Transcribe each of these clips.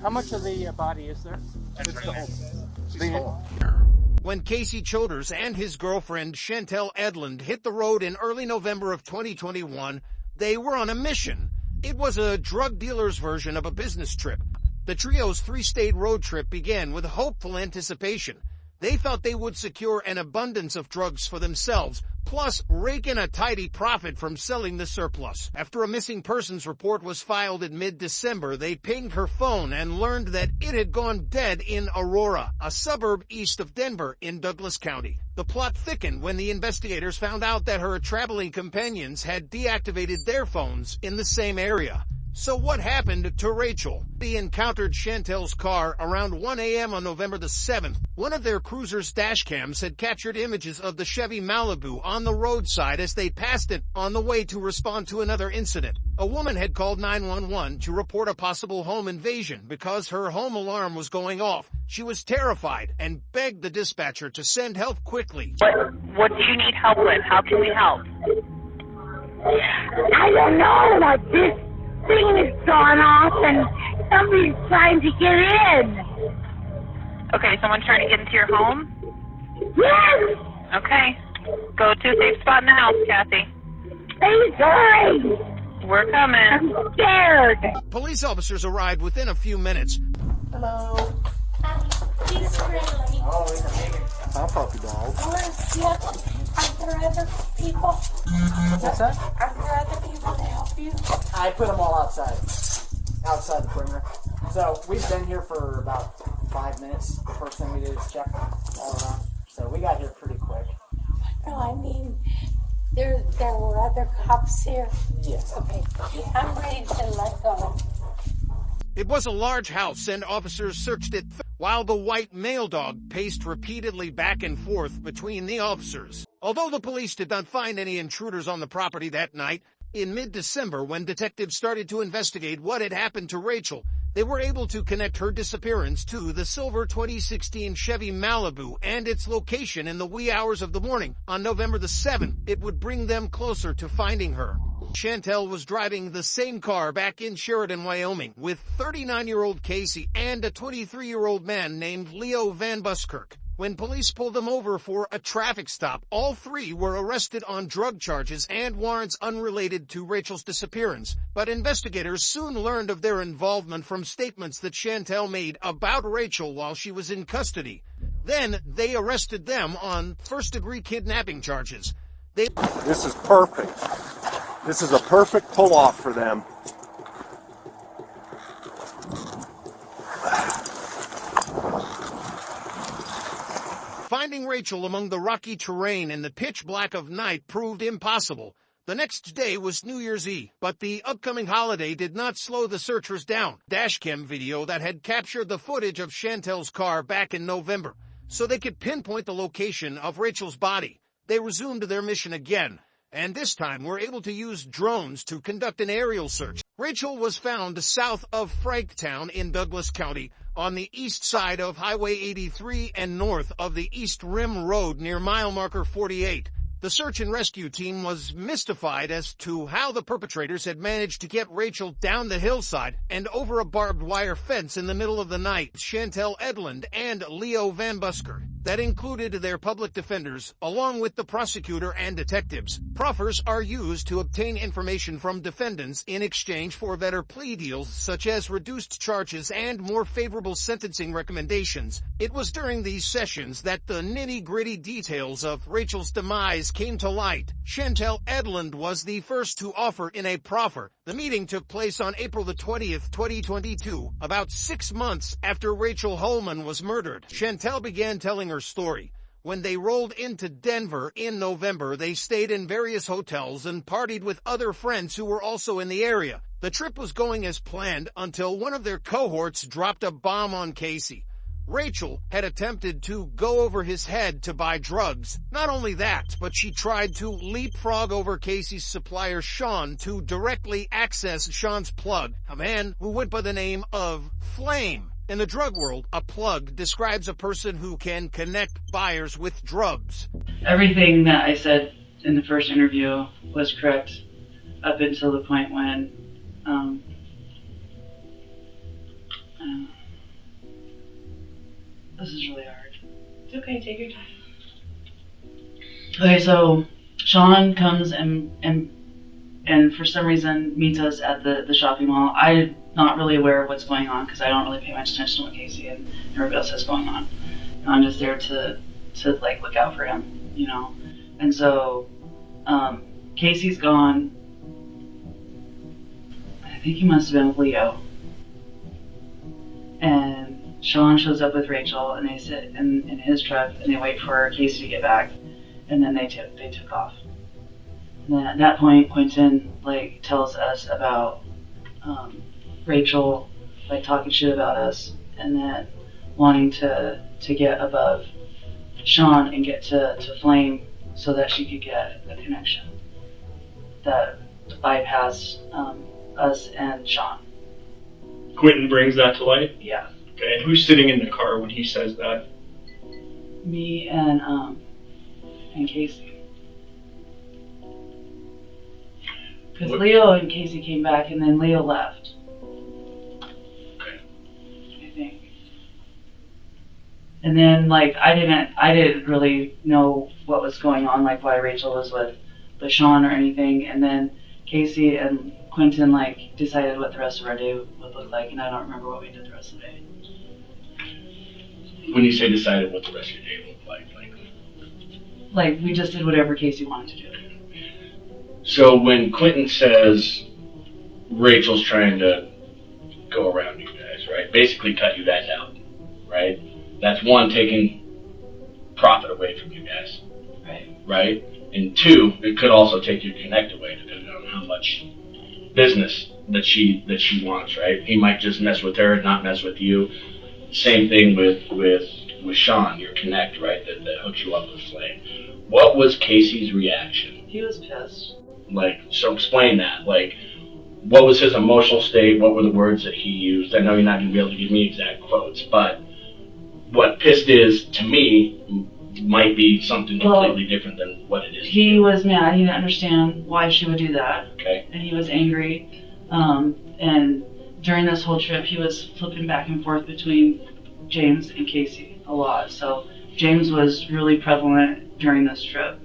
How much of the body is there? It's the whole. She's whole. When Casey Childers and his girlfriend Shantel Edlund hit the road in early November of 2021, they were on a mission. It was a drug dealer's version of a business trip. The trio's three-state road trip began with hopeful anticipation. They thought they would secure an abundance of drugs for themselves, plus rake in a tidy profit from selling the surplus. After a missing persons report was filed in mid-December, they pinged her phone and learned that it had gone dead in Aurora, a suburb east of Denver in Douglas County. The plot thickened when the investigators found out that her traveling companions had deactivated their phones in the same area. So what happened to Rachel? They encountered Shantel's car around 1 a.m. on November the 7th. One of their cruiser's dash cams had captured images of the Chevy Malibu on the roadside as they passed it on the way to respond to another incident. A woman had called 911 to report a possible home invasion because her home alarm was going off. She was terrified and begged the dispatcher to send help quickly. What do you need help with? How can we help? I don't know, like this thing has gone off and somebody's trying to get in. Okay, someone's trying to get into your home? Yes! Okay. Go to a safe spot in the house, Kathy. Please hurry! We're coming. I'm scared. Police officers arrived within a few minutes. Hello. He's friendly. Oh, he's a big puppy dog. Yep. Are there other people? What's that? Are there other people to help you? I put them all outside the perimeter. So we've been here for about 5 minutes. The first thing we did is check all around. So we got here pretty quick. No, I mean, there were other cops here. Yes. Okay, I'm ready to let go. It was a large house and officers searched it while the white male dog paced repeatedly back and forth between the officers. Although the police did not find any intruders on the property that night, in mid-December, when detectives started to investigate what had happened to Rachel, they were able to connect her disappearance to the silver 2016 Chevy Malibu and its location in the wee hours of the morning. On November the 7th, it would bring them closer to finding her. Shantel was driving the same car back in Sheridan, Wyoming, with 39-year-old Casey and a 23-year-old man named Leo Van Buskirk. When police pulled them over for a traffic stop, all three were arrested on drug charges and warrants unrelated to Rachel's disappearance. But investigators soon learned of their involvement from statements that Shantel made about Rachel while she was in custody. Then they arrested them on first-degree kidnapping charges. This is perfect. This is a perfect pull-off for them. Finding Rachel among the rocky terrain in the pitch black of night proved impossible. The next day was New Year's Eve, but the upcoming holiday did not slow the searchers down. Dashcam video that had captured the footage of Shantel's car back in November, so they could pinpoint the location of Rachel's body. They resumed their mission again, and this time were able to use drones to conduct an aerial search. Rachel was found south of Franktown in Douglas County, on the east side of Highway 83 and north of the East Rim Road near mile marker 48. The search and rescue team was mystified as to how the perpetrators had managed to get Rachel down the hillside and over a barbed wire fence in the middle of the night. Shantel Edlund and Leo Van Busker. That included their public defenders, along with the prosecutor and detectives. Proffers are used to obtain information from defendants in exchange for better plea deals, such as reduced charges and more favorable sentencing recommendations. It was during these sessions that the nitty-gritty details of Rachel's demise came to light. Shantel Edlund was the first to offer in a proffer. The meeting took place on April the 20th, 2022, about 6 months after Rachel Holman was murdered. Shantel began telling her story. When they rolled into Denver in November, they stayed in various hotels and partied with other friends who were also in the area. The trip was going as planned until one of their cohorts dropped a bomb on Casey. Rachel had attempted to go over his head to buy drugs. Not only that, but she tried to leapfrog over Casey's supplier Sean to directly access Sean's plug, a man who went by the name of Flame. In the drug world, a plug describes a person who can connect buyers with drugs. Everything that I said in the first interview was correct up until the point when This is really hard. It's okay, take your time. Okay, so Sean comes and for some reason meets us at the shopping mall. I'm not really aware of what's going on because I don't really pay much attention to what Casey and everybody else has going on. I'm just there to like look out for him, you know. And so Casey's gone. I think he must have been with Leo. And Sean shows up with Rachel, and they sit in his truck, and they wait for Casey to get back, and then they took off. And then at that point, Quentin like tells us about Rachel like talking shit about us, and then wanting to get above Sean and get to Flame so that she could get a connection that bypass us and Sean. Quentin brings that to light? Yeah. Okay, and who's sitting in the car when he says that? Me and Casey. Because Leo and Casey came back and then Leo left. Okay. I think. And then like I didn't really know what was going on, like why Rachel was with Sean or anything, and then Casey and Quentin like decided what the rest of our day would look like, and I don't remember what we did the rest of the day. When you say decided what the rest of your day looked Like we just did whatever Casey wanted to do. So when Quentin says Rachel's trying to go around you guys, right? Basically cut you guys out, right? That's one, taking profit away from you guys. Right. Right? And two, it could also take your connect away depending on how much business that she wants, right? He might just mess with her, not mess with you. Same thing with Sean, your connect, right? That hooks you up with Flame. What was Casey's reaction? He was pissed. Like, so explain that. Like, what was his emotional state? What were the words that he used? I know you're not going to be able to give me exact quotes, but what pissed is, to me, might be something completely different than what it is. He was mad. He didn't understand why she would do that. Okay. And he was angry. And during this whole trip, he was flipping back and forth between James and Casey a lot. So James was really prevalent during this trip.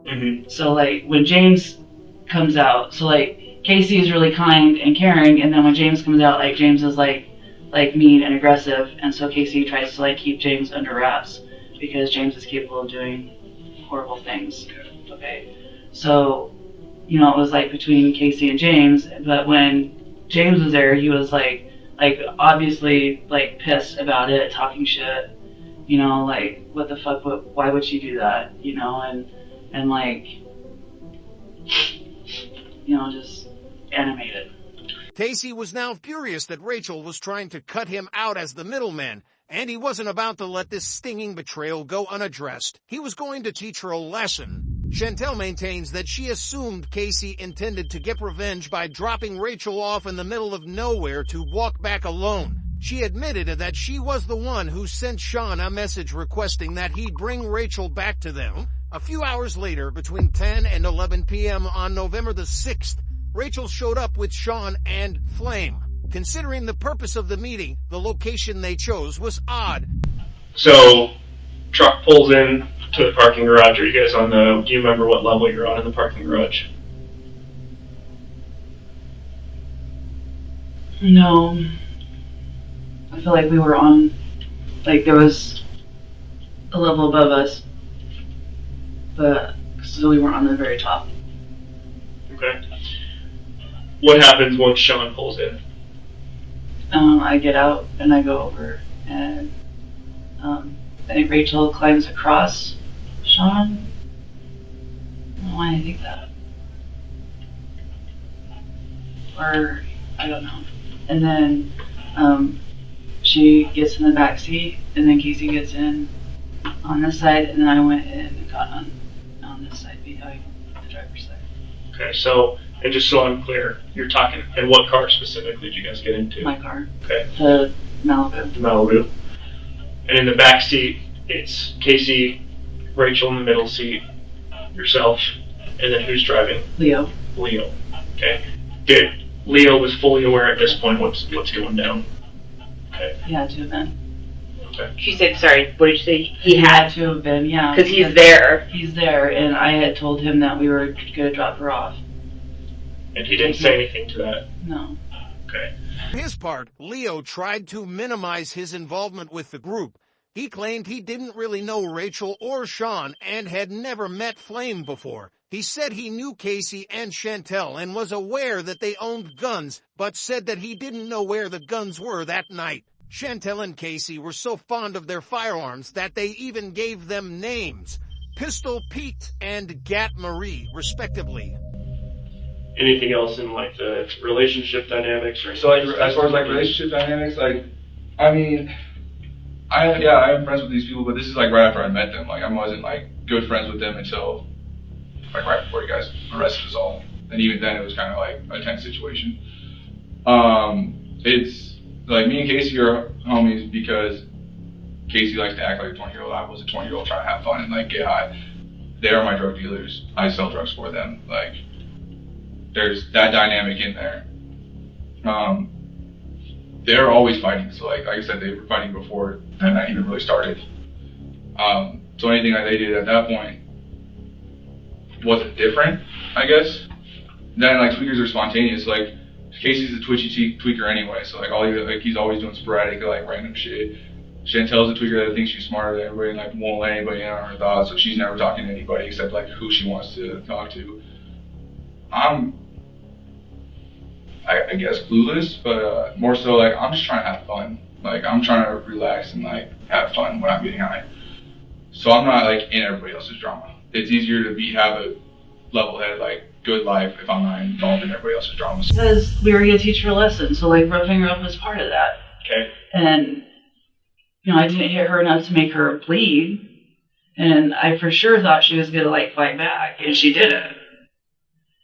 Mm-hmm. So like when James comes out, so like Casey is really kind and caring, and then when James comes out, like James is like mean and aggressive, and so Casey tries to like keep James under wraps because James is capable of doing horrible things. Okay, so you know it was like between Casey and James, but when James was there, he was like obviously like pissed about it, talking shit, you know, like what the fuck, why would she do that, you know, and like, you know, just animated. Casey was now furious that Rachel was trying to cut him out as the middleman, and he wasn't about to let this stinging betrayal go unaddressed. He was going to teach her a lesson. Shantel maintains that she assumed Casey intended to get revenge by dropping Rachel off in the middle of nowhere to walk back alone. She admitted that she was the one who sent Sean a message requesting that he bring Rachel back to them. A few hours later, between 10 and 11 p.m. on November the 6th, Rachel showed up with Sean and Flame. Considering the purpose of the meeting, the location they chose was odd. So, truck pulls in to the parking garage. Are you guys on the, do you remember what level you're on in the parking garage? No. I feel like we were on, like there was a level above us, but so we weren't on the very top. Okay. What happens once Sean pulls in? I get out and I go over, and I think Rachel climbs across Sean. I don't know why I think that. Or, I don't know. And then she gets in the back seat, and then Casey gets in on this side, and then I went in and got on this side behind the driver's side. Okay, so, and just so I'm clear, you're talking, and what car specifically did you guys get into? My car. Okay. The Malibu. The Malibu. And in the back seat, it's Casey, Rachel in the middle seat, yourself, and then who's driving? Leo. Leo. Okay. Leo was fully aware at this point what's going down. Okay. He had to have been. She said, sorry, what did you say? He Had had to have been, yeah. because he's there. He's there, and I had told him that we were going to drop her off. And he didn't say anything to that? No. Okay. For his part, Leo tried to minimize his involvement with the group. He claimed he didn't really know Rachel or Sean and had never met Flame before. He said he knew Casey and Shantel and was aware that they owned guns, but said that he didn't know where the guns were that night. Shantel and Casey were so fond of their firearms that they even gave them names, Pistol Pete and Gat Marie, respectively. Anything else in like the relationship dynamics or So like as far as like relationship dynamics, like I mean, I'm friends with these people, but this is like right after I met them. Like I wasn't like good friends with them until like right before you guys arrested us all, and even then it was kind of like a tense situation. It's like me and Casey are homies because Casey likes to act like a 20-year-old. I was a 20-year-old trying to have fun and like get high. They are my drug dealers. I sell drugs for them. Like there's that dynamic in there. They're always fighting. So like I said, they were fighting before that night even really started. So anything that they did at that point wasn't different, I guess. Then like tweakers are spontaneous. Like Casey's a twitchy tweaker anyway, so like he's always doing sporadic like random shit. Chantel's a tweaker that thinks she's smarter than everybody and like won't let anybody in on her thoughts, so she's never talking to anybody except like who she wants to talk to. I guess clueless, but more so like I'm just trying to have fun. Like I'm trying to relax and like have fun when I'm getting high. So I'm not like in everybody else's drama. It's easier to have a level-headed like good life if I'm not involved in everybody else's drama. Because we were going to teach her a lesson, so like roughing her up was part of that. Okay. And you know, I didn't hit her enough to make her bleed, and I for sure thought she was going to like fight back, and she didn't.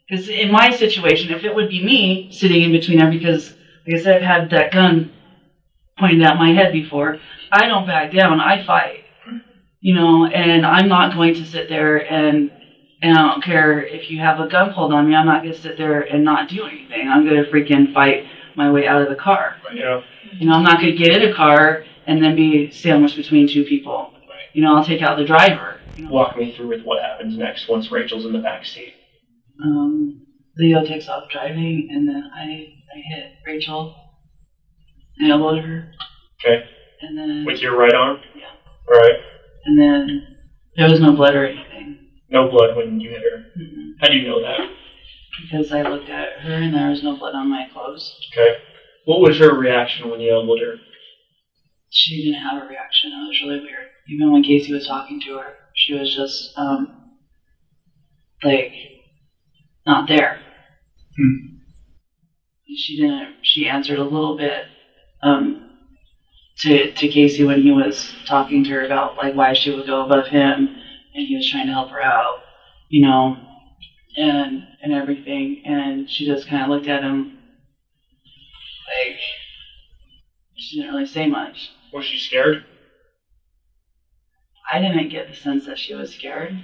Because in my situation, if it would be me sitting in between her, because like I said, I've had that gun pointed at my head before, I don't back down, I fight. You know, and I'm not going to sit there and I don't care if you have a gun pulled on me, I'm not going to sit there and not do anything. I'm going to freaking fight my way out of the car. Yeah. You know, I'm not going to get in a car and then be sandwiched between two people. Right. You know, I'll take out the driver. You know? Walk me through with what happens next once Rachel's in the back seat. Leo takes off driving, and then I hit Rachel. I elbowed her. Okay. And then with your right arm? Yeah. All right. And then there was no blood or anything. No blood when you hit her? Mm-hmm. How do you know that? Because I looked at her and there was no blood on my clothes. Okay. What was her reaction when you elbowed her? She didn't have a reaction. It was really weird. Even when Casey was talking to her, she was just, like, not there. She answered a little bit, to Casey when he was talking to her about, like, why she would go above him, and he was trying to help her out, you know, and everything, and she just kind of looked at him, like, she didn't really say much. Was she scared? I didn't get the sense that she was scared.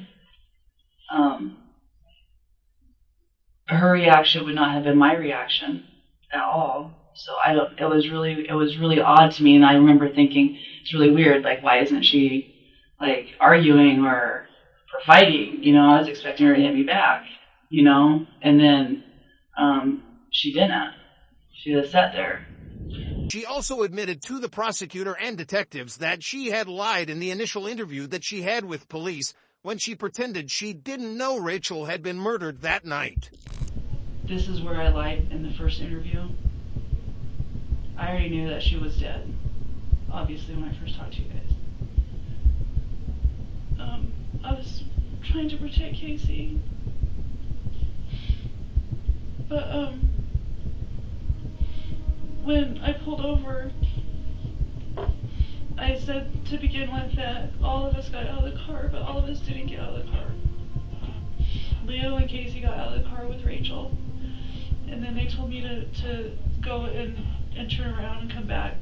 Her reaction would not have been my reaction at all. So it was really odd to me, and I remember thinking, it's really weird, like, why isn't she, like, arguing or fighting? You know, I was expecting her to hit me back, you know, and then she didn't. She just sat there. She also admitted to the prosecutor and detectives that she had lied in the initial interview that she had with police when she pretended she didn't know Rachel had been murdered that night. This is where I lied in the first interview. I already knew that she was dead, obviously, when I first talked to you guys. I was trying to protect Casey, but when I pulled over, I said to begin with that all of us got out of the car, but all of us didn't get out of the car. Leo and Casey got out of the car with Rachel, and then they told me to go and turn around and come back.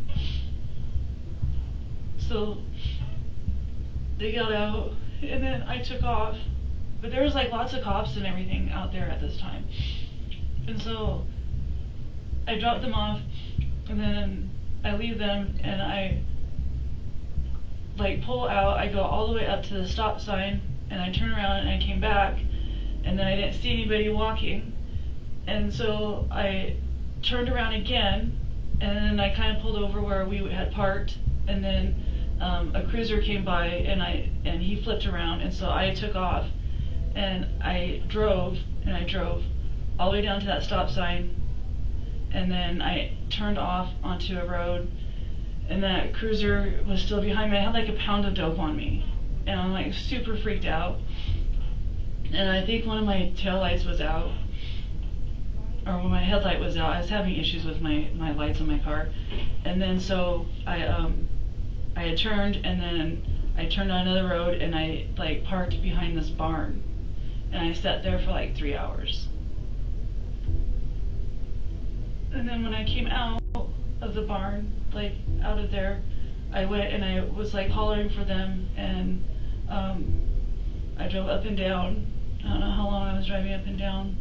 So they got out, and then I took off, but there was like lots of cops and everything out there at this time, and so I dropped them off, and then I leave them and I like pull out. I go all the way up to the stop sign and I turn around and I came back and then I didn't see anybody walking. And so I turned around again and then I kind of pulled over where we had parked, and then a cruiser came by and he flipped around, and so I took off and I drove all the way down to that stop sign, and then I turned off onto a road, and that cruiser was still behind me. I had like a pound of dope on me and I'm like super freaked out, and I think one of my taillights was out, or when my headlight was out. I was having issues with my lights on my car, and then so I had turned, and then I turned on another road and I like parked behind this barn, and I sat there for like 3 hours. And then when I came out of the barn, like out of there, I went and I was like hollering for them, and I drove up and down. I don't know how long I was driving up and down,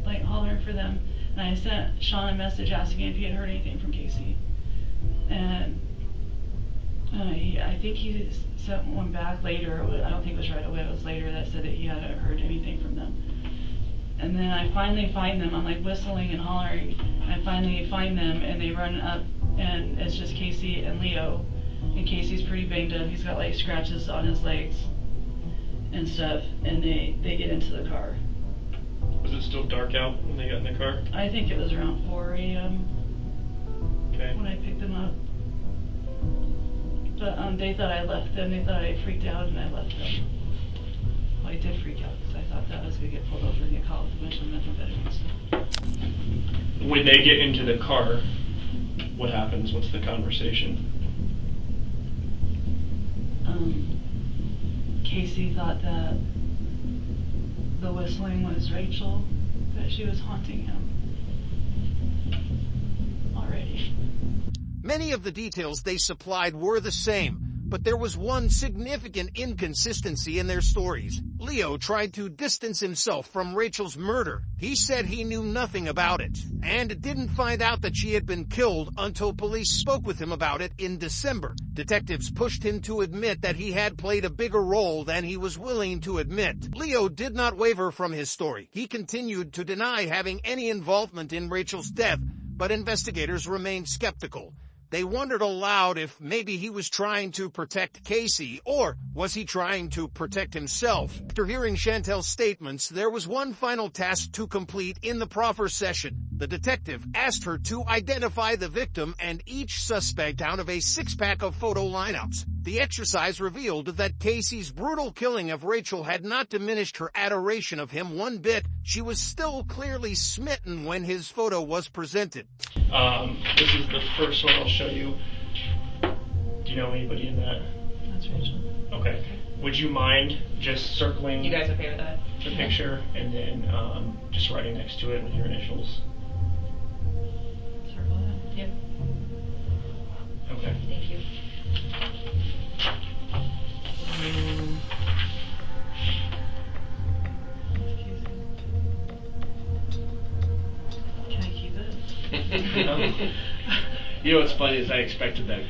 like hollering for them. And I sent Sean a message asking if he had heard anything from Casey. And I think he sent one back later. I don't think it was right away. It was later that said that he hadn't heard anything from them. And then I finally find them. I'm like whistling and hollering. I finally find them, and they run up, and it's just Casey and Leo. And Casey's pretty banged up. He's got like scratches on his legs and stuff. And they get into the car. Was it still dark out when they got in the car? I think it was around 4 a.m. Okay. when I picked them up. But they thought I left them. They thought I freaked out and I left them. Well, I did freak out because I thought that I was going to get pulled over and get caught with a bunch of methamphetamines. When they get into the car, what happens? What's the conversation? Casey thought that the whistling was Rachel, that she was haunting him already. Many of the details they supplied were the same, but there was one significant inconsistency in their stories. Leo tried to distance himself from Rachel's murder. He said he knew nothing about it, and didn't find out that she had been killed until police spoke with him about it in December. Detectives pushed him to admit that he had played a bigger role than he was willing to admit. Leo did not waver from his story. He continued to deny having any involvement in Rachel's death, but investigators remained skeptical. They wondered aloud if maybe he was trying to protect Casey, or was he trying to protect himself? After hearing Shantel's statements, there was one final task to complete in the proffer session. The detective asked her to identify the victim and each suspect out of a 6-pack of photo lineups. The exercise revealed that Casey's brutal killing of Rachel had not diminished her adoration of him one bit. She was still clearly smitten when his photo was presented. This is the first one I'll show you. Do you know anybody in that? That's Rachel. Okay. Would you mind just circling You guys okay with that? the picture and then just writing next to it with your initials? Circle that. Yep. Okay. Thank you. Can I keep it? You know what's funny is I expected that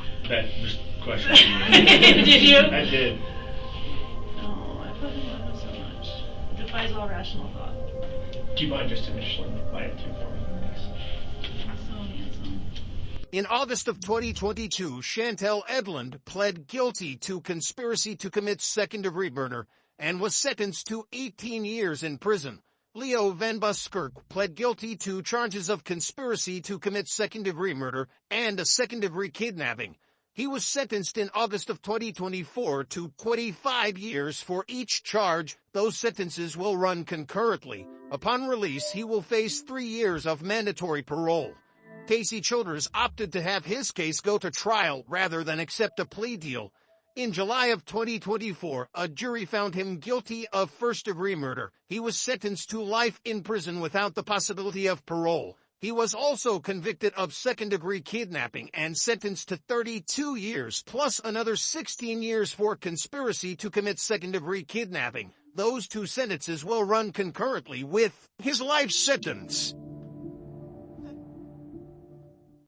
question. Did you? I did. Oh, I fucking love it so much. It defies all rational thought. Do you mind just initialing by it too for me? Thanks. It's so handsome. In August of 2022, Shantel Edlund pled guilty to conspiracy to commit second-degree murder and was sentenced to 18 years in prison. Leo Van Buskirk pled guilty to charges of conspiracy to commit second-degree murder and a second-degree kidnapping. He was sentenced in August of 2024 to 25 years for each charge. Those sentences will run concurrently. Upon release, he will face 3 years of mandatory parole. Casey Childers opted to have his case go to trial rather than accept a plea deal. In July of 2024, a jury found him guilty of first-degree murder. He was sentenced to life in prison without the possibility of parole. He was also convicted of second-degree kidnapping and sentenced to 32 years, plus another 16 years for conspiracy to commit second-degree kidnapping. Those 2 sentences will run concurrently with his life sentence.